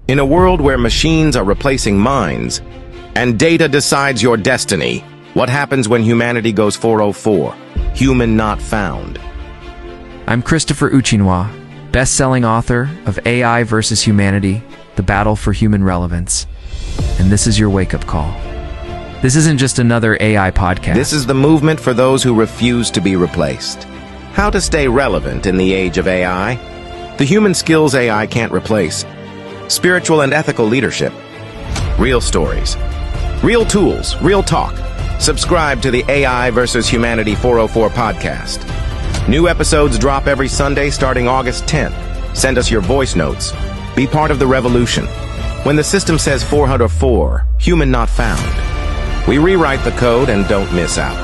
In a world where machines are replacing minds and data decides your destiny, what happens when humanity goes 404? Human not found. I'm Christopher Uchenwa, best-selling author of AI vs. Humanity, The Battle for Human Relevance. And this is your wake-up call. This isn't just another AI podcast. This is the movement for those who refuse to be replaced. How to stay relevant in the age of AI? The human skills AI can't replace. Spiritual and ethical leadership. Real stories. Real tools. Real talk. Subscribe to the AI vs. Humanity 404 podcast. New episodes drop every Sunday starting August 10th. Send us your voice notes. Be part of the revolution. When the system says 404, human not found, we rewrite the code and don't miss out.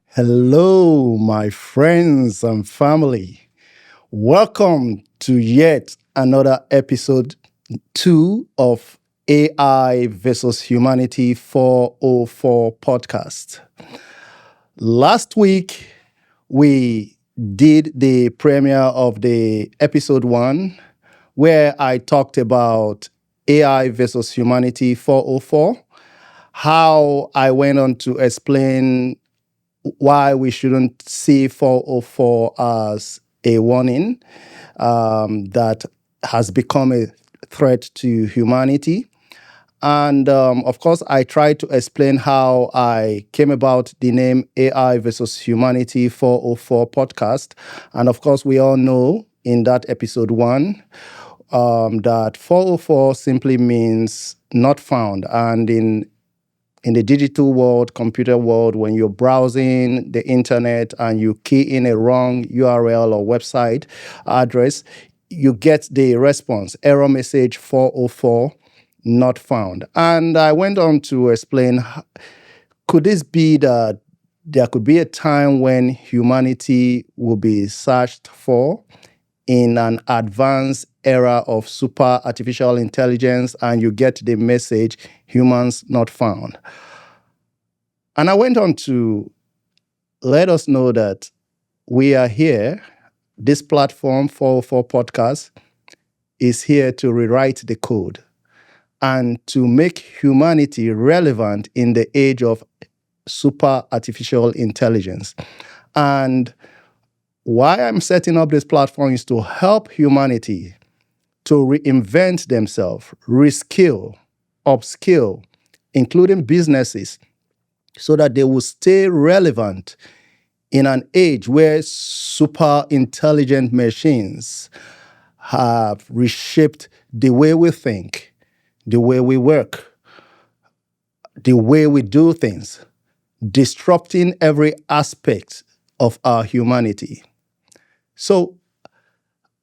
Hello, my friends and family. Welcome to yet another episode 2 of AI vs. Humanity 404 podcast. Last week, we did the premiere of the episode 1, where I talked about AI vs. Humanity 404, how I went on to explain why we shouldn't see 404 as a warning that has become a threat to humanity. And of course, I tried to explain how I came about the name AI vs. Humanity 404 podcast. And of course, we all know in that episode 1 that 404 simply means not found. And in the digital world, computer world, when you're browsing the internet and you key in a wrong URL or website address, you get the response, error message 404, not found. And I went on to explain, could this be that there could be a time when humanity will be searched for in an advanced era of super artificial intelligence, and you get the message, humans not found. And I went on to let us know that we are here. This platform, 404 Podcast, is here to rewrite the code and to make humanity relevant in the age of super artificial intelligence. And why I'm setting up this platform is to help humanity to reinvent themselves, reskill, upskill, including businesses, so that they will stay relevant in an age where super intelligent machines have reshaped the way we think, the way we work, the way we do things, disrupting every aspect of our humanity. So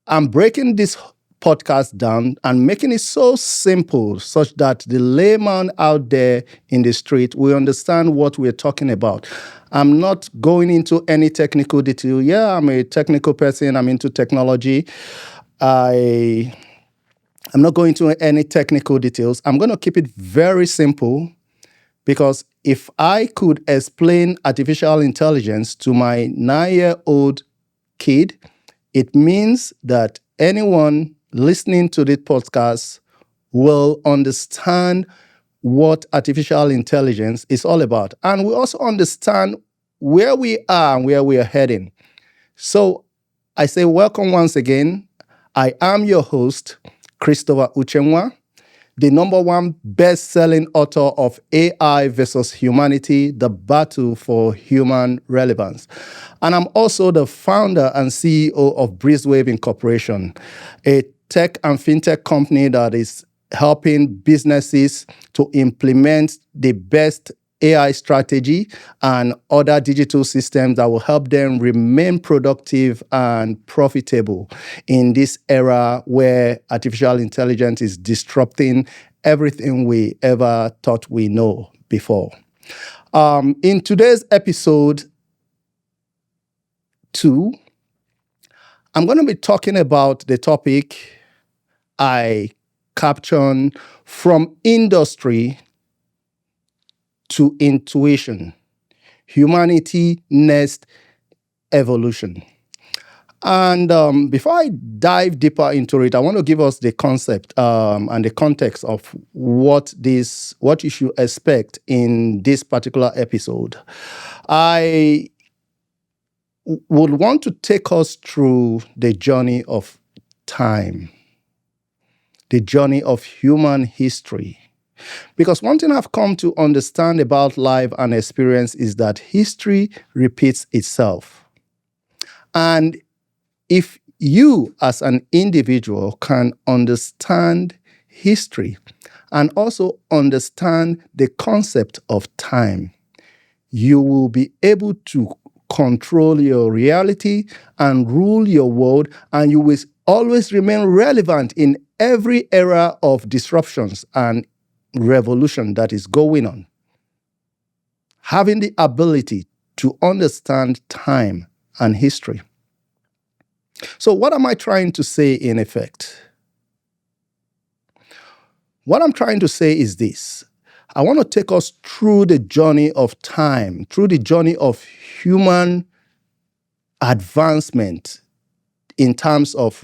I'm breaking this podcast down and making it so simple such that the layman out there in the street will understand what we're talking about. I'm not going into any technical detail. Yeah, I'm a technical person. I'm into technology. I'm not going into any technical details. I'm going to keep it very simple, because if I could explain artificial intelligence to my 9-year-old kid, it means that anyone listening to this podcast will understand what artificial intelligence is all about. And we also understand where we are and where we are heading. So I say welcome once again. I am your host, Christopher Uchenwa, the #1 best-selling author of AI vs. Humanity, The Battle for Human Relevance. And I'm also the founder and CEO of Brizwave Incorporation, a tech and fintech company that is helping businesses to implement the best AI strategy and other digital systems that will help them remain productive and profitable in this era where artificial intelligence is disrupting everything we ever thought we know before. In today's episode 2, I'm going to be talking about the topic I captioned From Industry to Intuition, Humanity Next Evolution. And before I dive deeper into it, I want to give us the concept and the context of what you should expect in this particular episode. I would want to take us through the journey of time, the journey of human history. Because one thing I've come to understand about life and experience is that history repeats itself. And if you as an individual can understand history and also understand the concept of time, you will be able to control your reality and rule your world, and you will always remain relevant in every era of disruptions and revolution that is going on. Having the ability to understand time and history. So what am I trying to say in effect? What I'm trying to say is this. I want to take us through the journey of time, through the journey of human advancement in terms of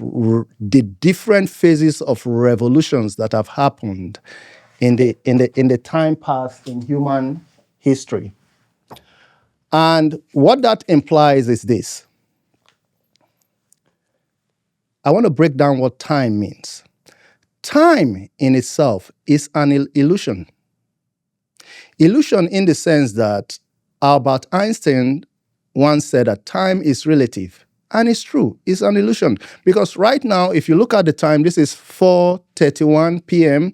the different phases of revolutions that have happened in the time past in human history. And what that implies is this. I want to break down what time means. Time in itself is an illusion. Illusion in the sense that Albert Einstein once said that time is relative. And it's true, it's an illusion. Because right now, if you look at the time, this is 4:31 p.m.,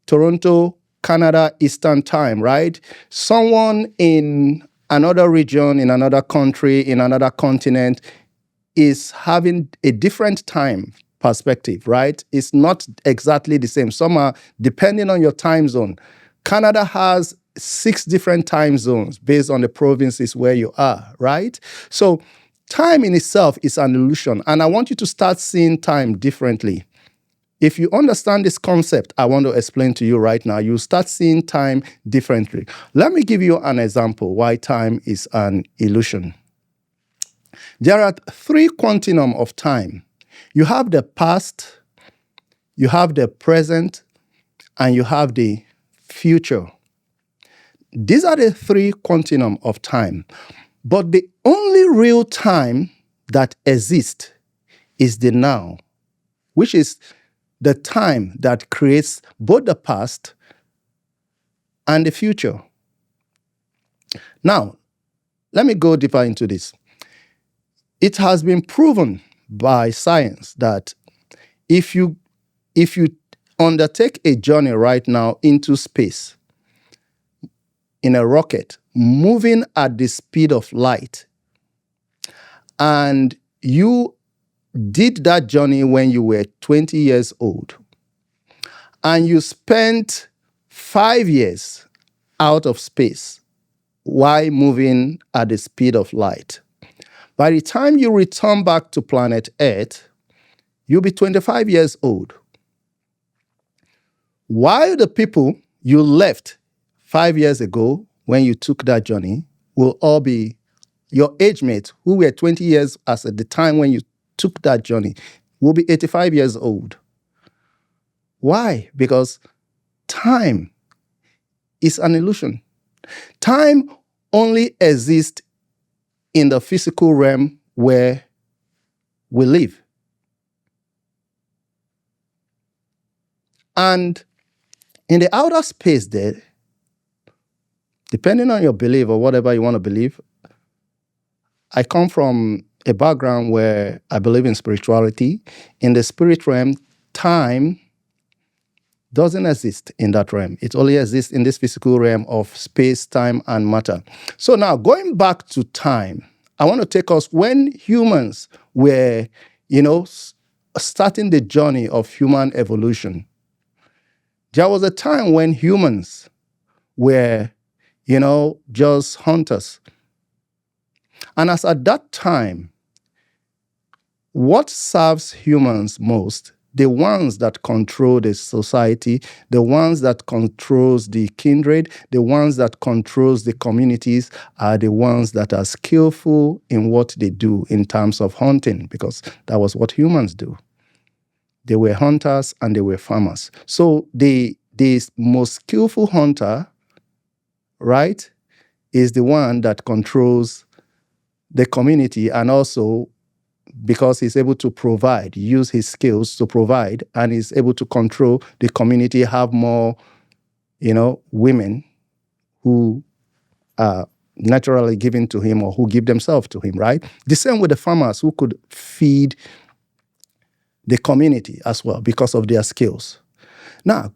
Toronto, Canada, Eastern Time, right? Someone in another region, in another country, in another continent is having a different time perspective, right? It's not exactly the same. Some are depending on your time zone. Canada has 6 different time zones based on the provinces where you are, right? So time in itself is an illusion, and I want you to start seeing time differently. If you understand this concept I want to explain to you right now, you'll start seeing time differently. Let me give you an example why time is an illusion. There are 3 quantum of time. You have the past, you have the present, and you have the future. These are the 3 quantum of time. But the only real time that exists is the now, which is the time that creates both the past and the future. Now, let me go deeper into this. It has been proven by science that if you undertake a journey right now into space in a rocket moving at the speed of light, and you did that journey when you were 20 years old, and you spent 5 years out of space while moving at the speed of light, by the time you return back to planet Earth, you'll be 25 years old. While the people you left 5 years ago when you took that journey will all be your age mates who were 20 years as at the time when you took that journey will be 85 years old. Why? Because time is an illusion. Time only exists in the physical realm where we live. And in the outer space there, depending on your belief or whatever you want to believe, I come from a background where I believe in spirituality. In the spirit realm, time doesn't exist in that realm. It only exists in this physical realm of space, time, and matter. So now, going back to time, I want to take us when humans were, starting the journey of human evolution. There was a time when humans were, just hunters. And as at that time, what serves humans most the ones that control the society, the ones that controls the kindred, the ones that controls the communities are the ones that are skillful in what they do in terms of hunting, because that was what humans do. They were hunters and they were farmers. So the most skillful hunter, right, is the one that controls the community, and also because he's able to provide, use his skills to provide, and is able to control the community, have more, women who are naturally given to him or who give themselves to him, right? The same with the farmers who could feed the community as well because of their skills. Now,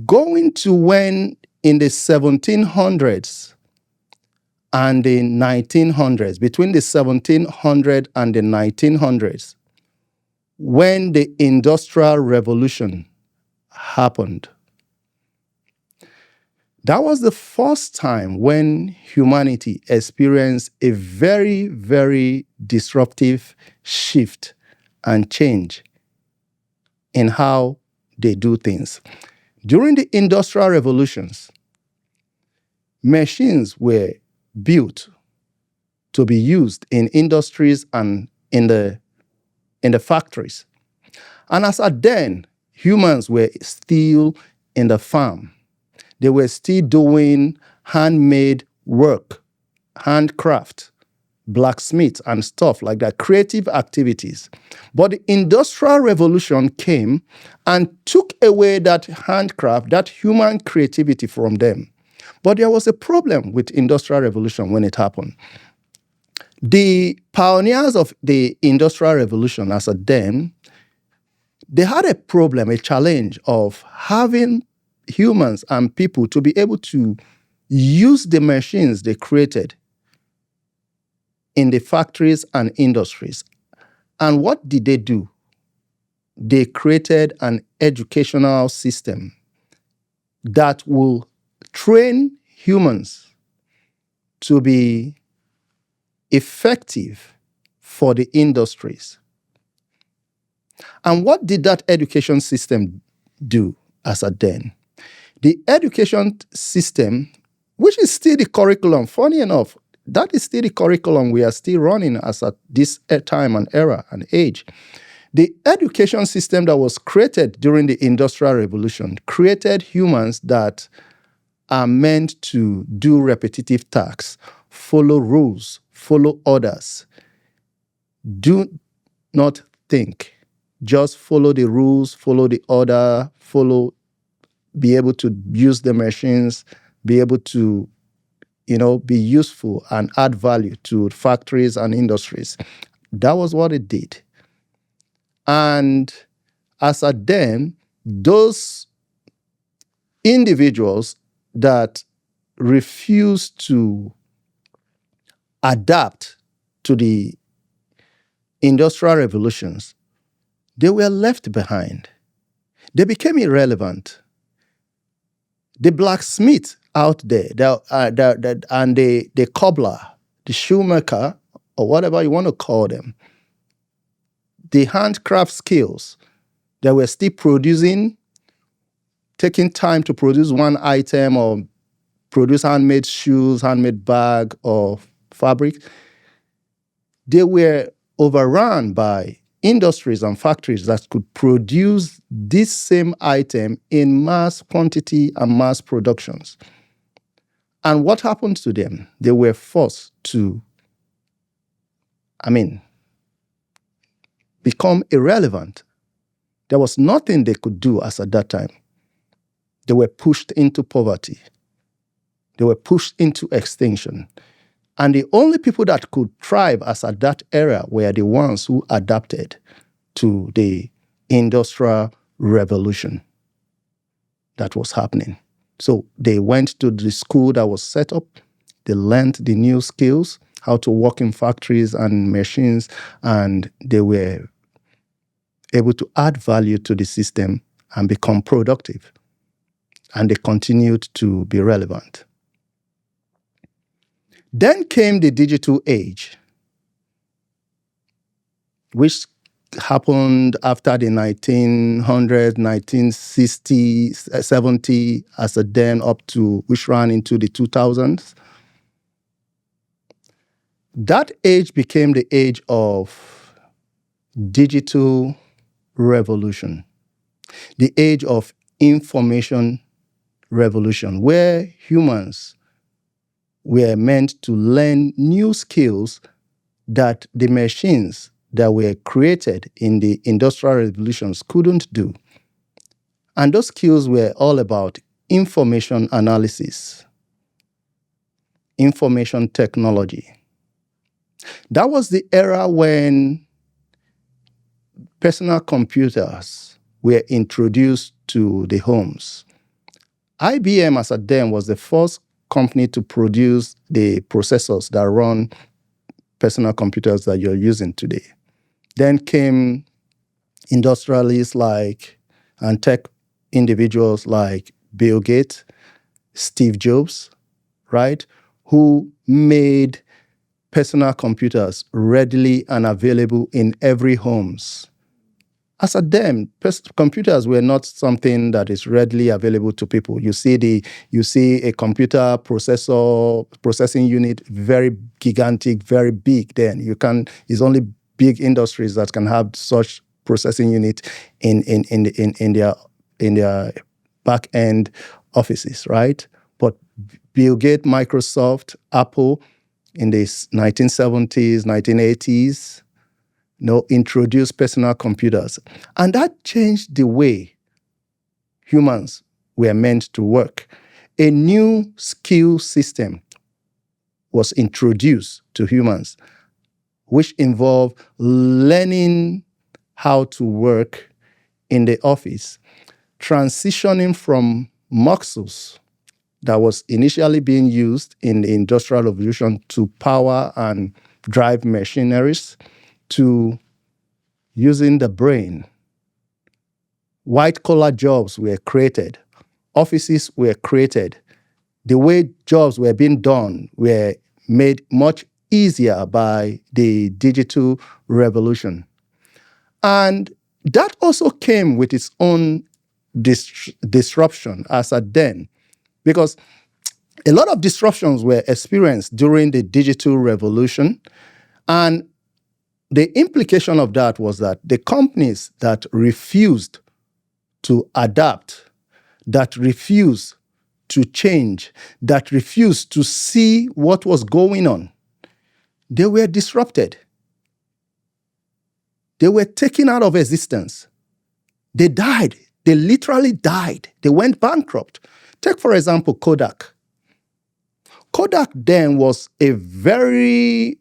going to when in the 1700s and the 1900s, between the 1700s and the 1900s, when the Industrial Revolution happened, that was the first time when humanity experienced a very, very disruptive shift and change in how they do things. During the Industrial Revolutions, machines were built to be used in industries and in the factories. And as at then, humans were still in the farm. They were still doing handmade work, handcraft, blacksmith and stuff like that, creative activities. But the Industrial Revolution came and took away that handcraft, that human creativity from them. But there was a problem with Industrial Revolution when it happened. The pioneers of the Industrial Revolution, as at then, they had a problem, a challenge of having humans and people to be able to use the machines they created in the factories and industries. And what did they do? They created an educational system that will train humans to be effective for the industries. And what did that education system do as at then? The education system, which is still the curriculum, funny enough, that is still the curriculum we are still running as at this time and era and age. The education system that was created during the Industrial Revolution created humans that are meant to do repetitive tasks, follow rules, follow orders. Do not think. Just follow the rules, follow the order, be able to use the machines, be able to, be useful and add value to factories and industries. That was what it did. And as at then, those individuals that refused to adapt to the Industrial Revolutions, they were left behind. They became irrelevant. The blacksmith out there, and the cobbler, the shoemaker, or whatever you want to call them, the handcraft skills that were still producing, taking time to produce one item or produce handmade shoes, handmade bag, or fabric, they were overrun by industries and factories that could produce this same item in mass quantity and mass productions. And what happened to them? They were forced to, become irrelevant. There was nothing they could do as at that time. They were pushed into poverty. They were pushed into extinction. And the only people that could thrive as at that era were the ones who adapted to the Industrial Revolution that was happening. So they went to the school that was set up. They learned the new skills, how to work in factories and machines, and they were able to add value to the system and become productive. And they continued to be relevant. Then came the digital age, which happened after the 1900, 1960, 70, as a then up to, which ran into the 2000s. That age became the age of digital revolution, the age of information revolution, where humans were meant to learn new skills that the machines that were created in the industrial revolutions couldn't do. And those skills were all about information analysis, information technology. That was the era when personal computers were introduced to the homes. IBM, as at then, was the first company to produce the processors that run personal computers that you're using today. Then came industrialists and tech individuals like Bill Gates, Steve Jobs, right, who made personal computers readily and available in every homes. As at then, computers were not something that is readily available to people. You see a computer processing unit, very gigantic, very big. Then it's only big industries that can have such processing unit in their back end offices, right? But Bill Gates, Microsoft, Apple, in the 1970s, 1980s, introduced personal computers. And that changed the way humans were meant to work. A new skill system was introduced to humans, which involved learning how to work in the office, transitioning from muscles that was initially being used in the Industrial Revolution to power and drive machineries, to using the brain. White-collar jobs were created. Offices were created. The way jobs were being done were made much easier by the digital revolution. And that also came with its own disruption as at then, because a lot of disruptions were experienced during the digital revolution. And the implication of that was that the companies that refused to adapt, that refused to change, that refused to see what was going on, they were disrupted. They were taken out of existence. They died. They literally died. They went bankrupt. Take, for example, Kodak. Kodak then was a very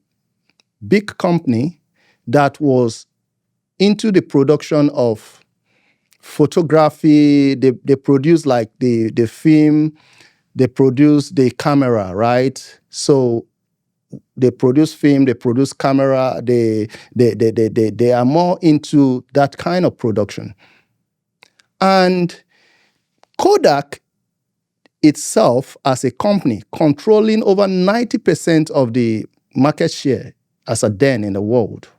big company that was into the production of photography. They produced like the film, they produced the camera, right? So they produce film, they produce camera, they are more into that kind of production. And Kodak itself, as a company, controlling over 90% of the market share as a then in the world,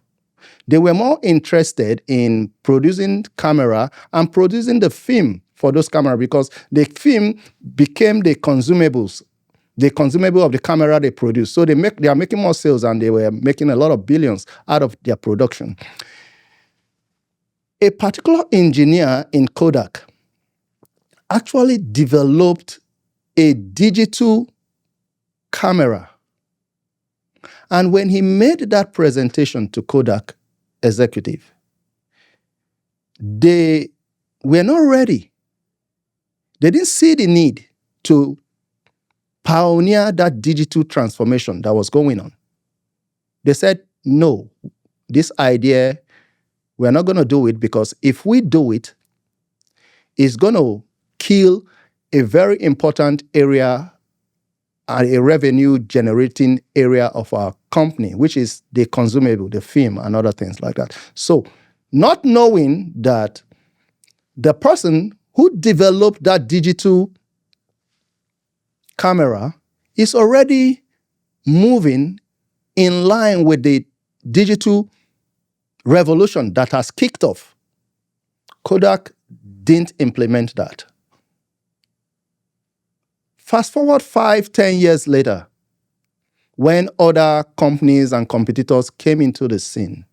they were more interested in producing camera and producing the film for those cameras, because the film became the consumables, the consumable of the camera they produce. So they are making more sales, and they were making a lot of billions out of their production. A particular engineer in Kodak actually developed a digital camera. And when he made that presentation to Kodak executive, they were not ready. They didn't see the need to pioneer that digital transformation that was going on. They said, no, this idea, we're not going to do it, because if we do it, it's going to kill a very important area, a revenue-generating area of our company, which is the consumable, the film, and other things like that. So, not knowing that the person who developed that digital camera is already moving in line with the digital revolution that has kicked off, Kodak didn't implement that. Fast forward 5-10 years later, when other companies and competitors came into the scene,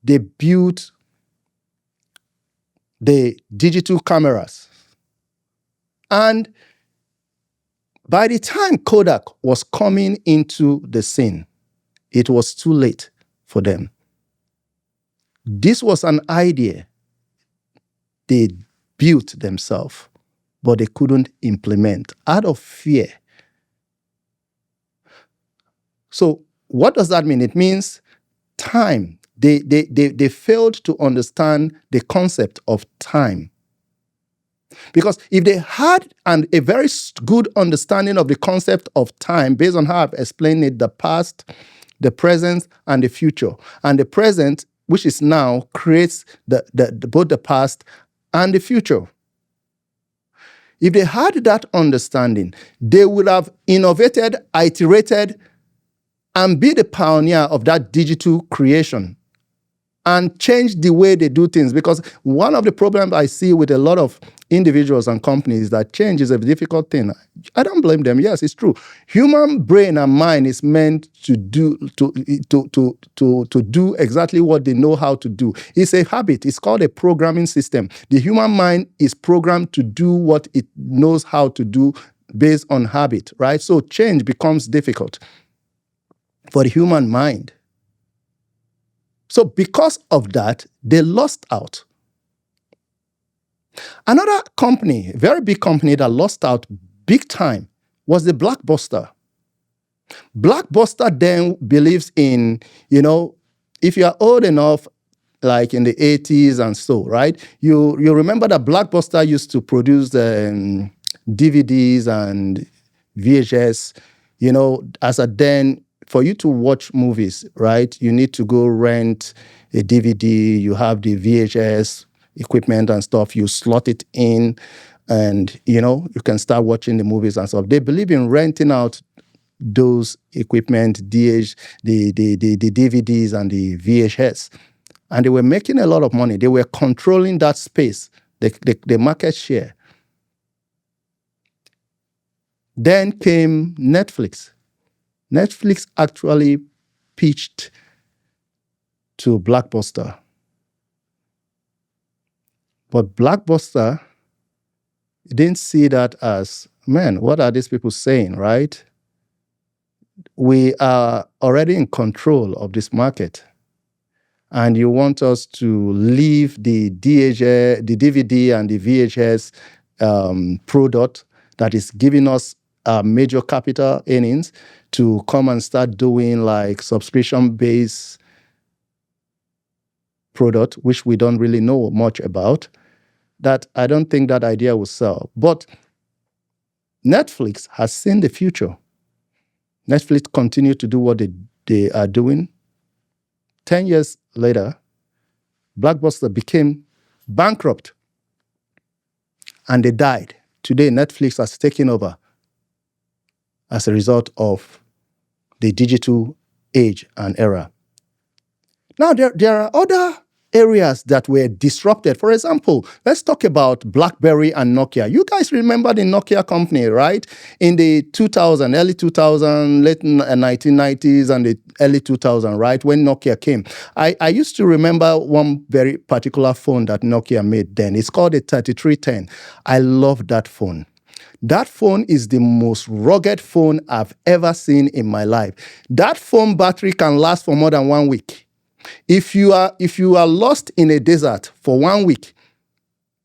they built the digital cameras. And by the time Kodak was coming into the scene, it was too late for them. This was an idea they built themselves, but they couldn't implement out of fear. So what does that mean? It means time. They failed to understand the concept of time. Because if they had a very good understanding of the concept of time, based on how I've explained it, the past, the present, and the future. And the present, which is now, creates both the past and the future. If they had that understanding, they would have innovated, iterated, and be the pioneer of that digital creation and change the way they do things. Because one of the problems I see with a lot of individuals and companies is that change is a difficult thing. I don't blame them. Yes, it's true. Human brain and mind is meant to do exactly what they know how to do. It's a habit. It's called a programming system. The human mind is programmed to do what it knows how to do based on habit, right? So change becomes difficult for the human mind. So because of that, they lost out. Another company, a very big company that lost out big time, was the Blockbuster. Blockbuster then believes in, if you are old enough, like in the 80s and so, right? You remember that Blockbuster used to produce DVDs and VHS, as a then, for you to watch movies, right, you need to go rent a DVD, you have the VHS equipment and stuff, you slot it in, and, you can start watching the movies and stuff. They believe in renting out those equipment, the DVDs and the VHS. And they were making a lot of money. They were controlling that space, the market share. Then came Netflix. Netflix actually pitched to Blockbuster. But Blockbuster didn't see that as, man, what are these people saying, right? We are already in control of this market. And you want us to leave the DVD and the VHS product that is giving us major capital earnings to come and start doing like subscription-based product, which we don't really know much about, that I don't think that idea will sell. But Netflix has seen the future. Netflix continued to do what they are doing. 10 years later, Blockbuster became bankrupt and they died. Today, Netflix has taken over as a result of the digital age and era. Now, there are other areas that were disrupted. For example, let's talk about BlackBerry and Nokia. You guys remember the Nokia company, right? In the early 2000s, late 1990s, and the early 2000s, right? When Nokia came. I used to remember one very particular phone that Nokia made then. It's called the 3310. I love that phone. That phone is the most rugged phone I've ever seen in my life. That phone battery can last for more than 1 week. If you are lost in a desert for 1 week,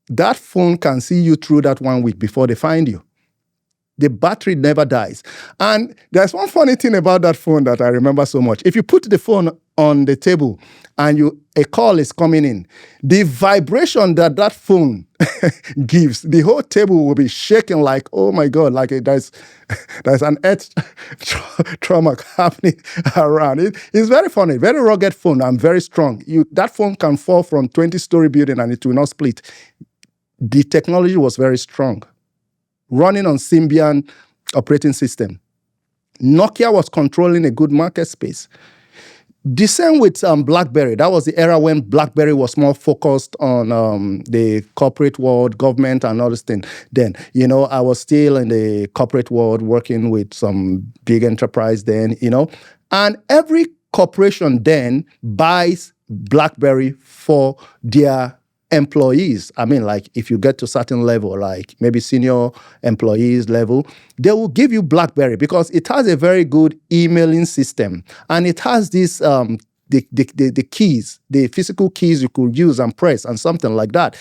that phone can see you through that 1 week before they find you. The battery never dies. And there's one funny thing about that phone that I remember so much. If you put the phone on the table and a call is coming in, the vibration that phone gives, the whole table will be shaking like, oh my God, like there's an earth trauma happening around. It's very funny, very rugged phone and very strong. That phone can fall from 20-story building and it will not split. The technology was very strong, running on Symbian operating system. Nokia was controlling a good market space. The same with BlackBerry. That was the era when BlackBerry was more focused on the corporate world, government, and all this thing. Then, I was still in the corporate world working with some big enterprise then, and every corporation then buys BlackBerry for their employees. I mean, like if you get to a certain level, like maybe senior employees level, they will give you BlackBerry because it has a very good emailing system, and it has this the keys, the physical keys you could use and press and something like that.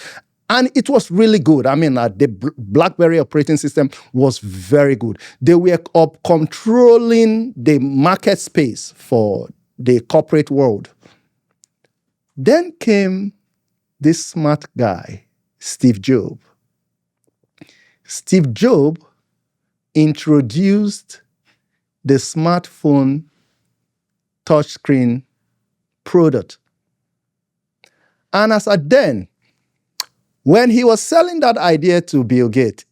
And it was really good. I mean, the BlackBerry operating system was very good. They were controlling the market space for the corporate world. Then came this smart guy, Steve Jobs. Steve Jobs introduced the smartphone touchscreen product. And as at then, when he was selling that idea to Bill Gates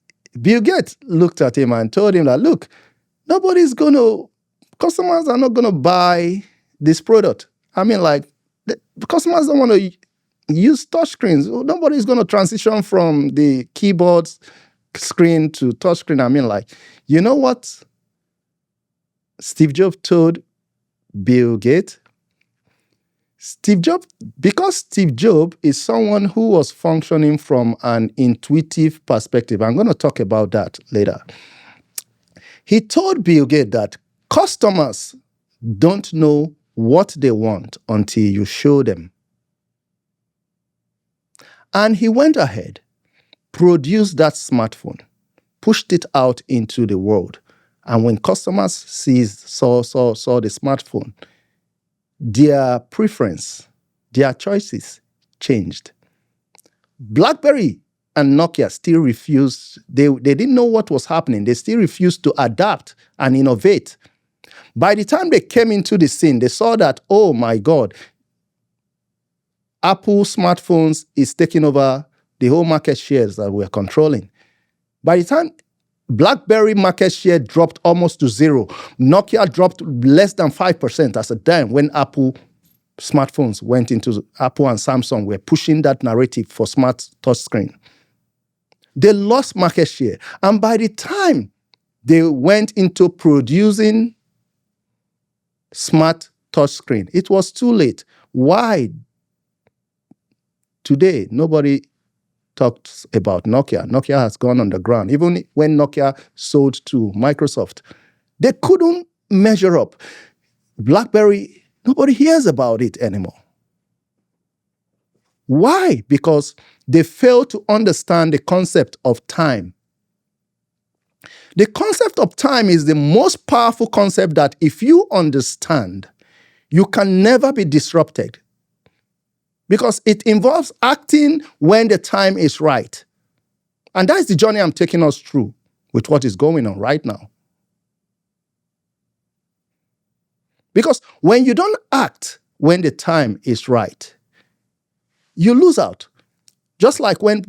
looked at him and told him that, look, customers are not going to buy this product. I mean, like, the customers don't want to use touchscreens. Nobody's going to transition from the keyboard screen to touchscreen. I mean, like, you know what Steve Jobs told Bill Gates? Because Steve Jobs is someone who was functioning from an intuitive perspective. I'm going to talk about that later. He told Bill Gates that customers don't know what they want until you show them. And he went ahead, produced that smartphone, pushed it out into the world. And when customers saw the smartphone, their preference, their choices changed. BlackBerry and Nokia still refused. They didn't know what was happening. They still refused to adapt and innovate. By the time they came into the scene, they saw that, oh my God, Apple smartphones is taking over the whole market shares that we're controlling. By the time BlackBerry market share dropped almost to zero, Nokia dropped less than 5% as a time when Apple smartphones went into Apple and Samsung were pushing that narrative for smart touchscreen. They lost market share. And by the time they went into producing smart touchscreen, it was too late. Why? Today, nobody talks about Nokia. Nokia has gone underground. Even when Nokia sold to Microsoft, they couldn't measure up. BlackBerry, nobody hears about it anymore. Why? Because they fail to understand the concept of time. The concept of time is the most powerful concept that if you understand, you can never be disrupted. Because it involves acting when the time is right. And that's the journey I'm taking us through with what is going on right now. Because when you don't act when the time is right, you lose out. Just like when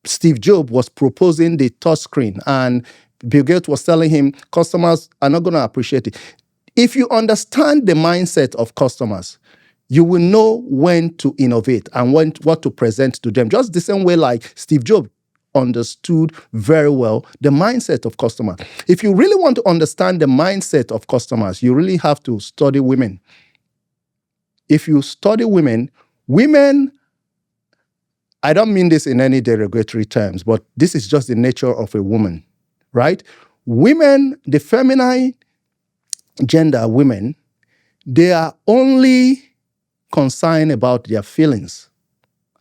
Steve Jobs was proposing the touchscreen and Bill Gates was telling him customers are not going to appreciate it. If you understand the mindset of customers, you will know when to innovate and what to present to them. Just the same way like Steve Jobs understood very well the mindset of customers. If you really want to understand the mindset of customers, you really have to study women. If you study women, I don't mean this in any derogatory terms, but this is just the nature of a woman, right? Women, the feminine gender women, they are only concerned about their feelings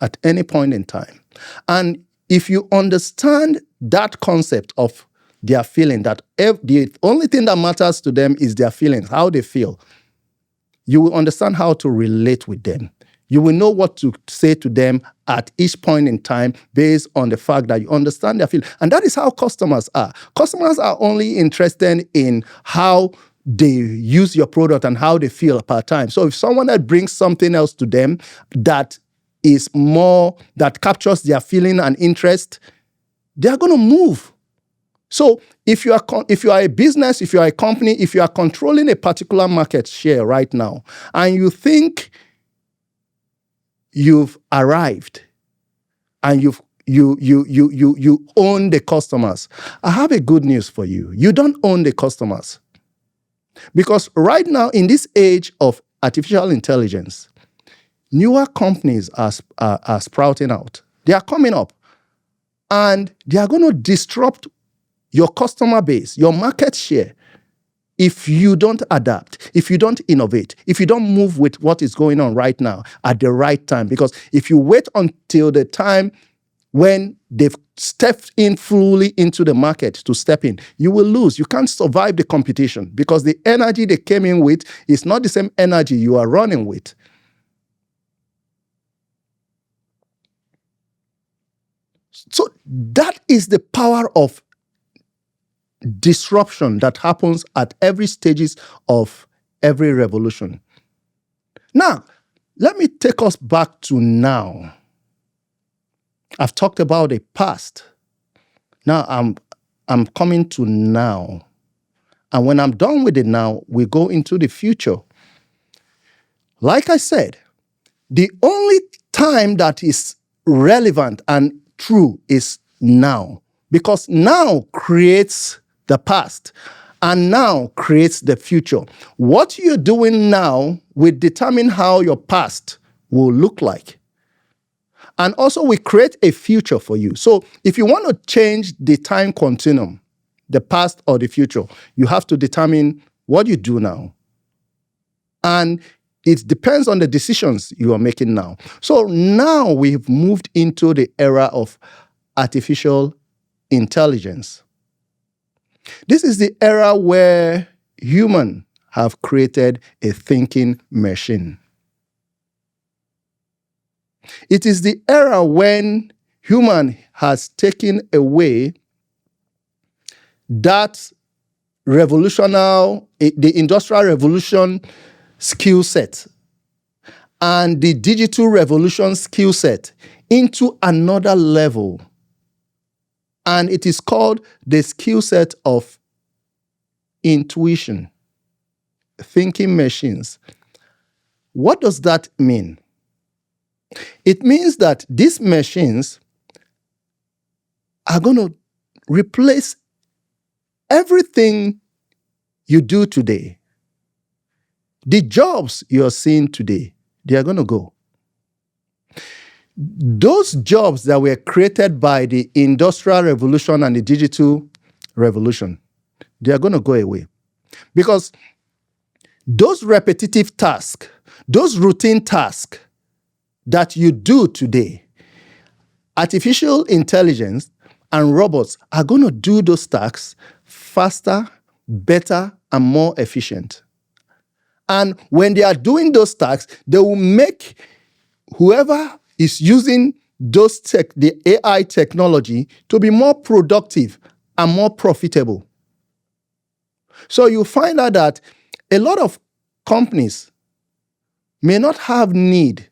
at any point in time. And if you understand that concept of their feeling, that the only thing that matters to them is their feelings, how they feel, you will understand how to relate with them. You will know what to say to them at each point in time based on the fact that you understand their feelings. And that is how customers are. Customers are only interested in how they use your product and how they feel per time. So if someone that brings something else to them that is more, that captures their feeling and interest, they are going to move. So if you are a business, if you are a company, if you are controlling a particular market share right now, and you think you've arrived and you own the customers, I have a good news for you. You don't own the customers. Because right now, in this age of artificial intelligence, newer companies are sprouting out. They are coming up. And they are going to disrupt your customer base, your market share, if you don't adapt, if you don't innovate, if you don't move with what is going on right now at the right time. Because if you wait until the time when they've stepped in fully into the market to step in, you will lose. You can't survive the competition because the energy they came in with is not the same energy you are running with. So that is the power of disruption that happens at every stages of every revolution. Now, let me take us back to now. I've talked about the past. Now I'm coming to now. And when I'm done with it now, we go into the future. Like I said, the only time that is relevant and true is now. Because now creates the past and now creates the future. What you're doing now will determine how your past will look like. And also we create a future for you. So if you want to change the time continuum, the past or the future, you have to determine what you do now. And it depends on the decisions you are making now. So now we've moved into the era of artificial intelligence. This is the era where humans have created a thinking machine. It is the era when human has taken away that the industrial revolution skill set and the digital revolution skill set into another level. And it is called the skill set of intuition, thinking machines. What does that mean? It means that these machines are going to replace everything you do today. The jobs you're seeing today, they are going to go. Those jobs that were created by the industrial revolution and the digital revolution, they are going to go away. Because those repetitive tasks, those routine tasks that you do today, artificial intelligence and robots are going to do those tasks faster, better, and more efficient. And when they are doing those tasks, they will make whoever is using the AI technology to be more productive and more profitable. So you find out that a lot of companies may not have need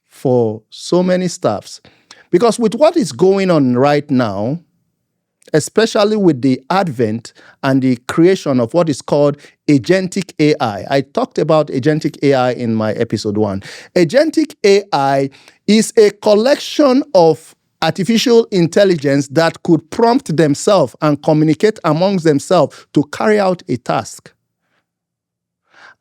for so many staffs. Because with what is going on right now, especially with the advent and the creation of what is called agentic AI. I talked about agentic AI in my episode 1. Agentic AI is a collection of artificial intelligence that could prompt themselves and communicate amongst themselves to carry out a task.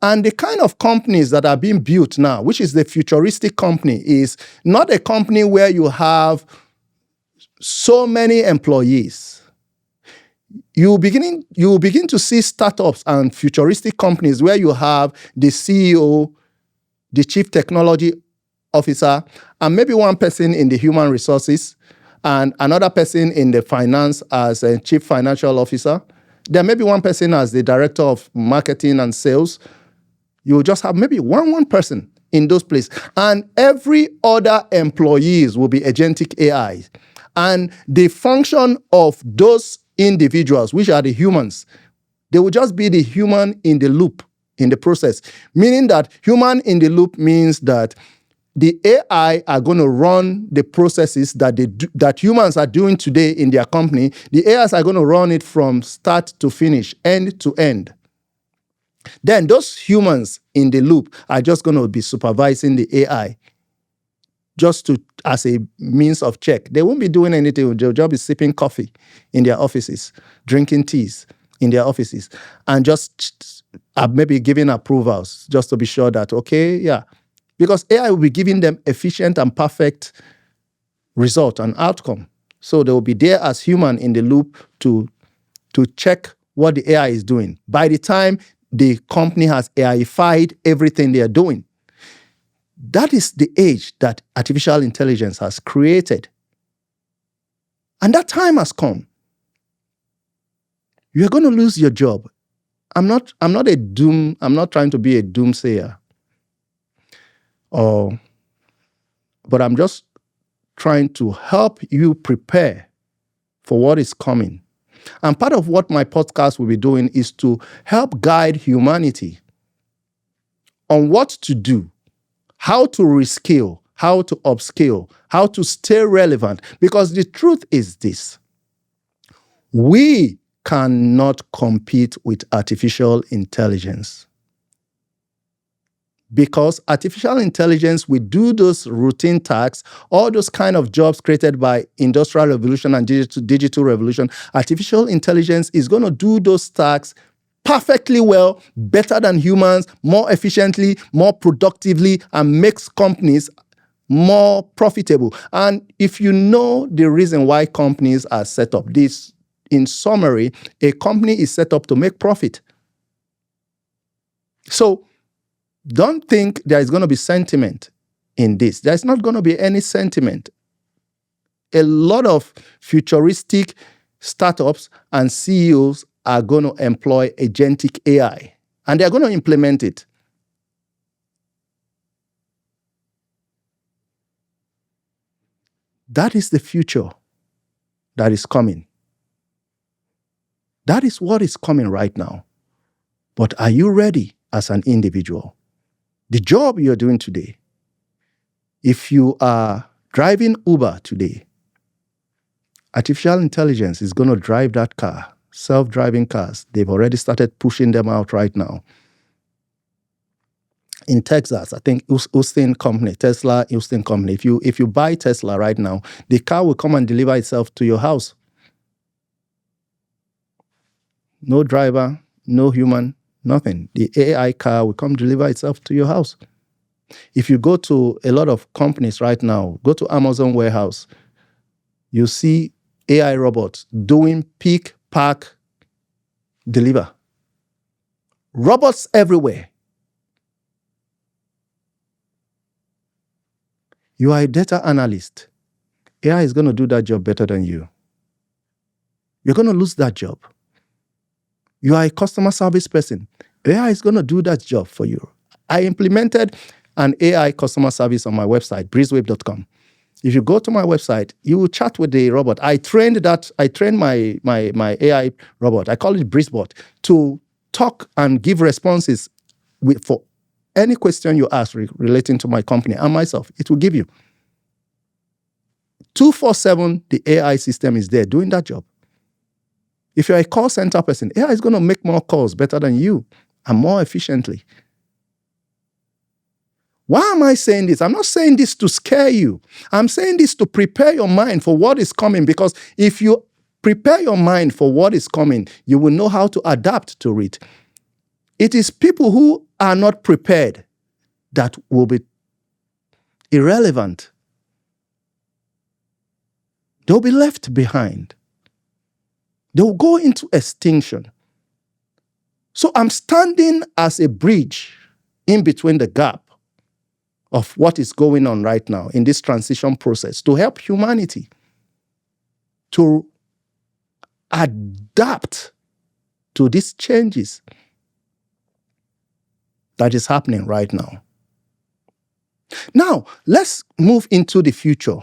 And the kind of companies that are being built now, which is the futuristic company, is not a company where you have so many employees. You will begin to see startups and futuristic companies where you have the CEO, the chief technology officer, and maybe one person in the human resources, and another person in the finance as a chief financial officer. There may be one person as the director of marketing and sales. You will just have maybe one person in those places. And every other employees will be agentic AI. And the function of those individuals, which are the humans, they will just be the human in the loop in the process. Meaning that human in the loop means that the AI are going to run the processes that humans are doing today in their company. The AIs are going to run it from start to finish, end to end. Then those humans in the loop are just going to be supervising the AI just as a means of check. They won't be doing anything. They'll just be sipping coffee in their offices, drinking teas in their offices, and just maybe giving approvals just to be sure that, okay, yeah. Because AI will be giving them efficient and perfect result and outcome. So they will be there as human in the loop to check what the AI is doing. By the time the company has AIified everything they are doing, that is the age that artificial intelligence has created. And that time has come. You're going to lose your job. I'm not trying to be a doomsayer. But I'm just trying to help you prepare for what is coming. And part of what my podcast will be doing is to help guide humanity on what to do, how to reskill, how to upskill, how to stay relevant. Because the truth is this: we cannot compete with artificial intelligence. Because artificial intelligence will do those routine tasks, all those kind of jobs created by industrial revolution and digital revolution. Artificial intelligence is going to do those tasks perfectly well, better than humans, more efficiently, more productively, and makes companies more profitable. And if you know the reason why companies are set up, this, in summary, a company is set up to make profit. So don't think there is going to be sentiment in this. There's not going to be any sentiment. A lot of futuristic startups and CEOs are going to employ agentic AI, and they're going to implement it. That is the future that is coming. That is what is coming right now. But are you ready as an individual? The job you're doing today, if you are driving Uber today, artificial intelligence is going to drive that car. Self-driving cars, they've already started pushing them out right now. In Texas, I think Austin company, Tesla Austin company, if you buy Tesla right now, the car will come and deliver itself to your house. No driver, no human, nothing. The AI car will come deliver itself to your house. If you go to a lot of companies right now, go to Amazon warehouse, you see AI robots doing pick, pack, deliver. Robots everywhere. You are a data analyst. AI is going to do that job better than you. You're going to lose that job. You are a customer service person. AI is going to do that job for you. I implemented an AI customer service on my website, Brizwave.com. If you go to my website, you will chat with the robot. I trained my AI robot. I call it Brizbot, to talk and give responses for any question you ask relating to my company and myself. It will give you. 24/7, the AI system is there doing that job. If you're a call center person, AI is going to make more calls better than you and more efficiently. Why am I saying this? I'm not saying this to scare you. I'm saying this to prepare your mind for what is coming, because if you prepare your mind for what is coming, you will know how to adapt to it. It is people who are not prepared that will be irrelevant. They'll be left behind. They'll go into extinction. So I'm standing as a bridge in between the gap of what is going on right now in this transition process to help humanity to adapt to these changes that is happening right now. Now, let's move into the future.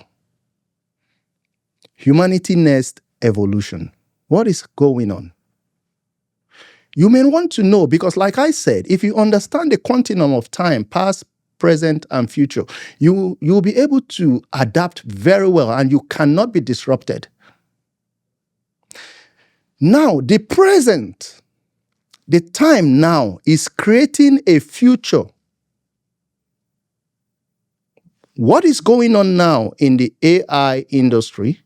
Humanity next, evolution. What is going on? You may want to know, because like I said, if you understand the continuum of time, past, present, and future. You will be able to adapt very well, and you cannot be disrupted. Now, the present, the time now is creating a future. What is going on now in the AI industry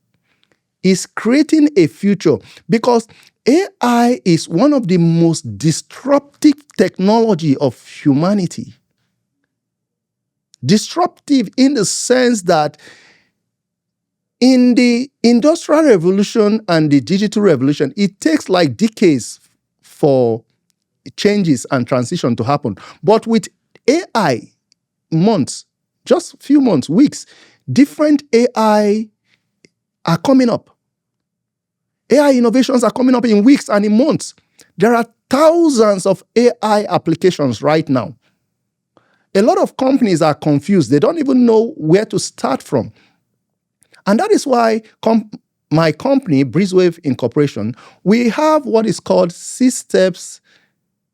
is creating a future, because AI is one of the most disruptive technology of humanity. Disruptive in the sense that in the Industrial Revolution and the Digital Revolution, it takes like decades for changes and transition to happen. But with AI, months, just few months, weeks, different AI are coming up. AI innovations are coming up in weeks and in months. There are thousands of AI applications right now. A lot of companies are confused. They don't even know where to start from. And that is why my company, Brizwave Incorporation, we have what is called 6 steps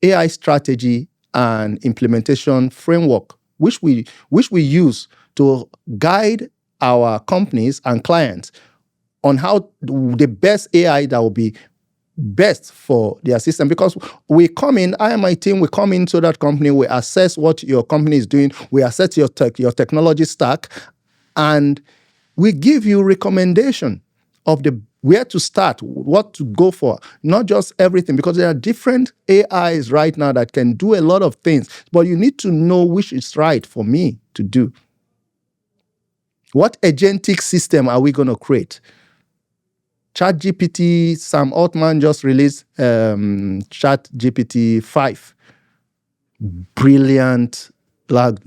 AI strategy and implementation framework, which we use to guide our companies and clients on how the best AI that will be best for their system. Because we come in, I and my team, we come into that company, we assess what your company is doing, we assess your technology stack, and we give you recommendation of where to start, what to go for, not just everything, because there are different AIs right now that can do a lot of things, but you need to know which is right for me to do. What agentic system are we going to create? ChatGPT, Sam Altman just released ChatGPT 5. Brilliant large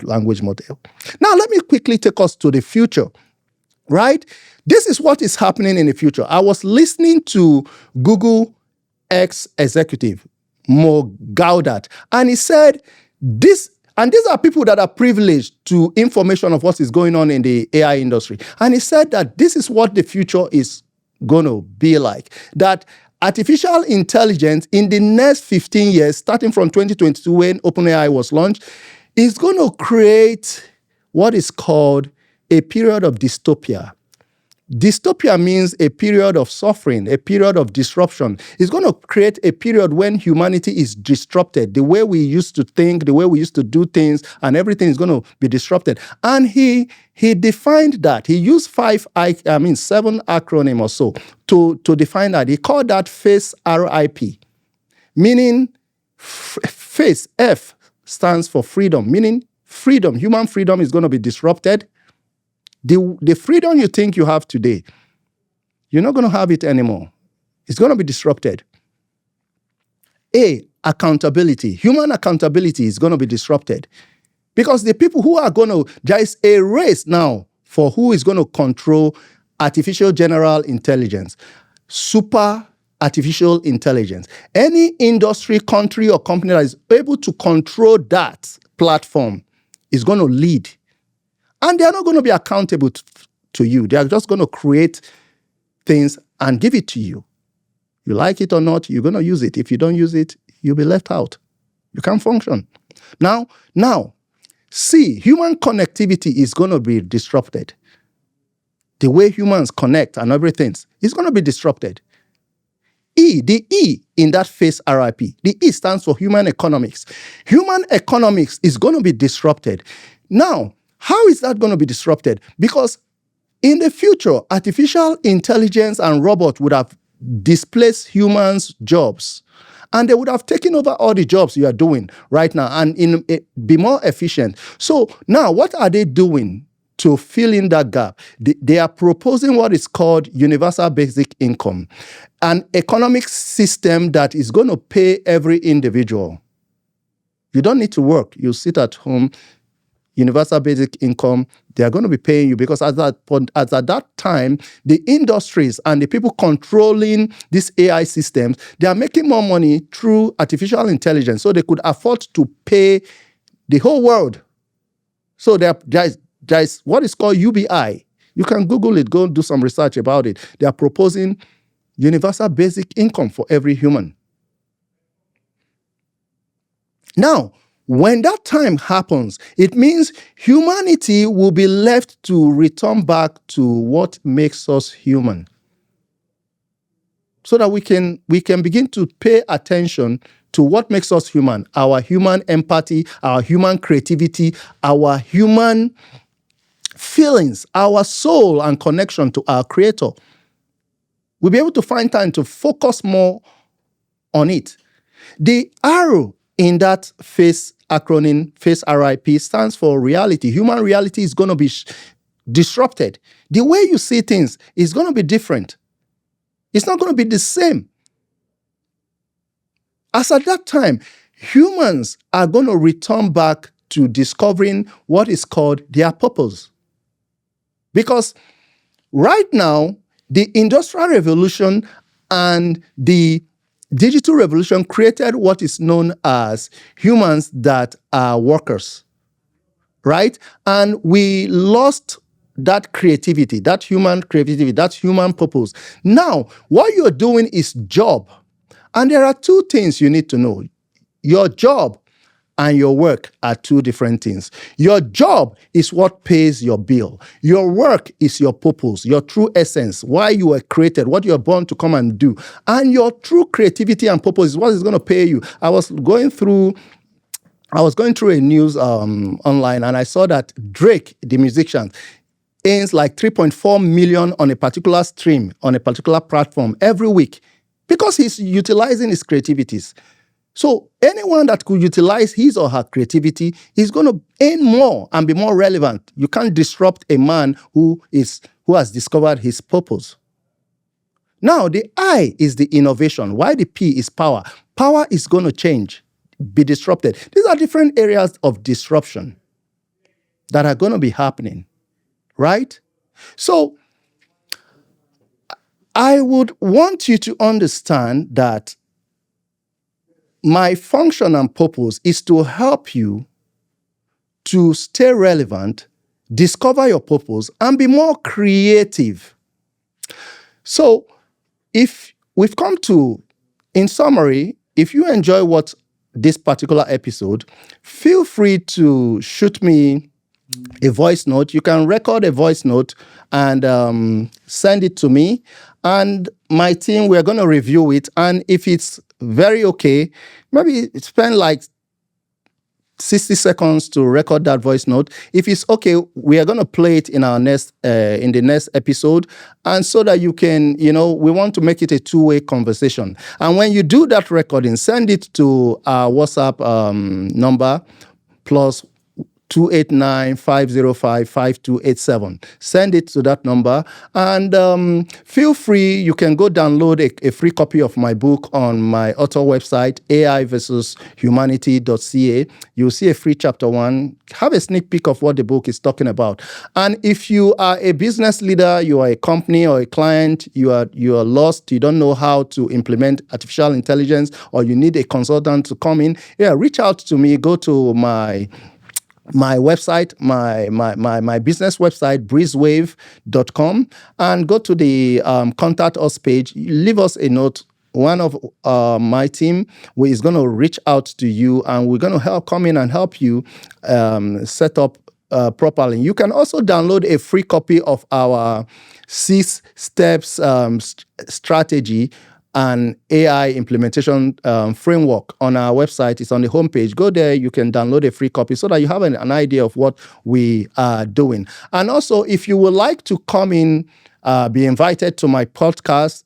language model. Now, let me quickly take us to the future, right? This is what is happening in the future. I was listening to Google X executive, Mo Gaudat, and he said this. And these are people that are privileged to information of what is going on in the AI industry. And he said that this is what the future is going to be like. That artificial intelligence in the next 15 years, starting from 2022 when OpenAI was launched, is going to create what is called a period of dystopia. Dystopia means a period of suffering, a period of disruption. It's going to create a period when humanity is disrupted. The way we used to think, the way we used to do things, and everything is going to be disrupted. And he defined that. He used 7 acronym or so to define that. He called that FACE RIP, meaning FACE, F stands for freedom, meaning freedom. Human freedom is going to be disrupted. The freedom you think you have today, you're not going to have it anymore. It's going to be disrupted. Accountability. Human accountability is going to be disrupted. Because the people who are there is a race now for who is going to control artificial general intelligence, super artificial intelligence. Any industry, country, or company that is able to control that platform is going to lead. And they are not going to be accountable to you. They are just going to create things and give it to you. You like it or not, you're going to use it. If you don't use it, you'll be left out. You can't function. Now, C, human connectivity is going to be disrupted. The way humans connect and everything is going to be disrupted. The E in that FACE RIP, the E stands for human economics. Human economics is going to be disrupted. Now, how is that going to be disrupted? Because in the future, artificial intelligence and robots would have displaced humans' jobs. And they would have taken over all the jobs you are doing right now and be more efficient. So now, what are they doing to fill in that gap? They are proposing what is called universal basic income, an economic system that is going to pay every individual. You don't need to work. You sit at home. Universal basic income, they are going to be paying you because at that time, the industries and the people controlling these AI systems, they are making more money through artificial intelligence, so they could afford to pay the whole world. So there is what is called UBI. You can Google it, go do some research about it. They are proposing universal basic income for every human. Now, When that time happens, it means humanity will be left to return back to what makes us human. So that we can begin to pay attention to what makes us human, our human empathy, our human creativity, our human feelings, our soul and connection to our Creator. We'll be able to find time to focus more on it. The arrow in that FACE acronym, FACE RIP, stands for reality. Human reality is going to be disrupted. The way you see things is going to be different. It's not going to be the same. As at that time, humans are going to return back to discovering what is called their purpose. Because right now, the Industrial Revolution and the Digital Revolution created what is known as humans that are workers, right? And we lost that creativity, that human creativity, that human purpose. Now, what you're doing is job. And there are two things you need to know. Your job and your work are two different things. Your job is what pays your bill. Your work is your purpose, your true essence, why you were created, what you're born to come and do. And your true creativity and purpose is what is going to pay you. I was going through a news online, and I saw that Drake, the musician, earns like 3.4 million on a particular stream, on a particular platform every week, because he's utilizing his creativities. So anyone that could utilize his or her creativity is going to earn more and be more relevant. You can't disrupt a man who has discovered his purpose. Now, the I is the innovation. Why the P is power. Power is going to change, be disrupted. These are different areas of disruption that are going to be happening, right? So I would want you to understand that my function and purpose is to help you to stay relevant, discover your purpose, and be more creative. So, if we've come to, in summary, if you enjoy this particular episode, feel free to shoot me a voice note. You can record a voice note and send it to me. And my team, we're going to review it. And if it's very okay, maybe spend like 60 seconds to record that voice note. If it's okay, we are going to play it in the next episode. And so that you can, we want to make it a two-way conversation. And when you do that recording, send it to our WhatsApp number, plus 289-505-5287. Send it to that number. And feel free, you can go download a free copy of my book on my author website, AIvsHumanity.ca. You'll see a free chapter 1. Have a sneak peek of what the book is talking about. And if you are a business leader, you are a company or a client, you are lost, you don't know how to implement artificial intelligence, or you need a consultant to come in, reach out to me. Go to my website, my business website, Brizwave.com, and go to the contact us page. Leave us a note. One of my team is going to reach out to you, and we're going to come in and help you set up properly. You can also download a free copy of our 6 steps strategy and AI implementation framework on our website. It's on the homepage. Go there. You can download a free copy so that you have an idea of what we are doing. And also, if you would like to come in, be invited to my podcast,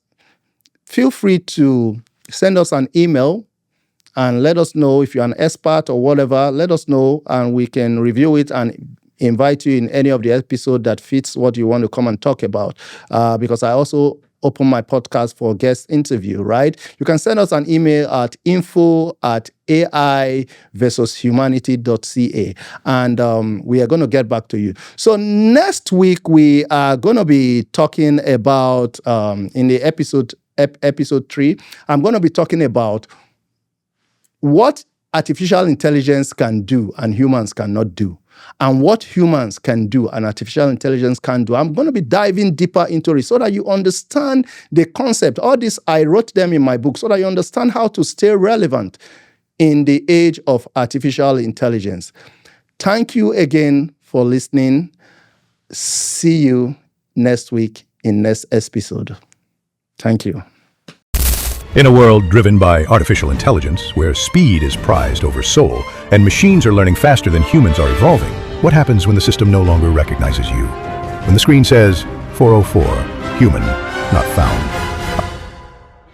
feel free to send us an email and let us know if you're an expert or whatever. Let us know, and we can review it and invite you in any of the episode that fits what you want to come and talk about. Because I also open my podcast for guest interview, right? You can send us an email at info@AIvsHumanity.ca, and we are going to get back to you. So next week, we are going to be talking about, in the episode 3, I'm going to be talking about what artificial intelligence can do and humans cannot do, and what humans can do and artificial intelligence can do. I'm going to be diving deeper into it so that you understand the concept. All this, I wrote them in my book so that you understand how to stay relevant. in the age of artificial intelligence. Thank you again for listening. See you next week in next episode. Thank you. In a world driven by artificial intelligence, where speed is prized over soul, and machines are learning faster than humans are evolving, what happens when the system no longer recognizes you? When the screen says, 404, human, not found.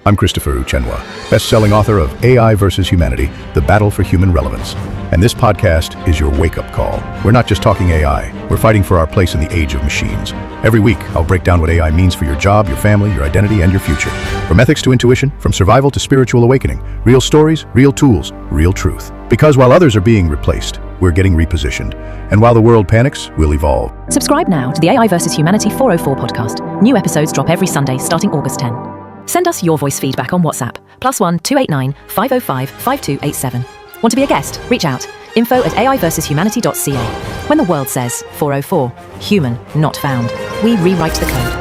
I'm Christopher Uchenwa, best-selling author of AI vs. Humanity, The Battle for Human Relevance. And this podcast is your wake-up call. We're not just talking AI, we're fighting for our place in the age of machines. Every week, I'll break down what AI means for your job, your family, your identity, and your future. From ethics to intuition, from survival to spiritual awakening. Real stories, real tools, real truth. Because while others are being replaced, we're getting repositioned. And while the world panics, we'll evolve. Subscribe now to the AI vs. Humanity 404 podcast. New episodes drop every Sunday starting August 10. Send us your voice feedback on WhatsApp, +1 289 505 5287. Want to be a guest? Reach out. info@AIvsHumanity.ca. When the world says 404, human, not found, we rewrite the code.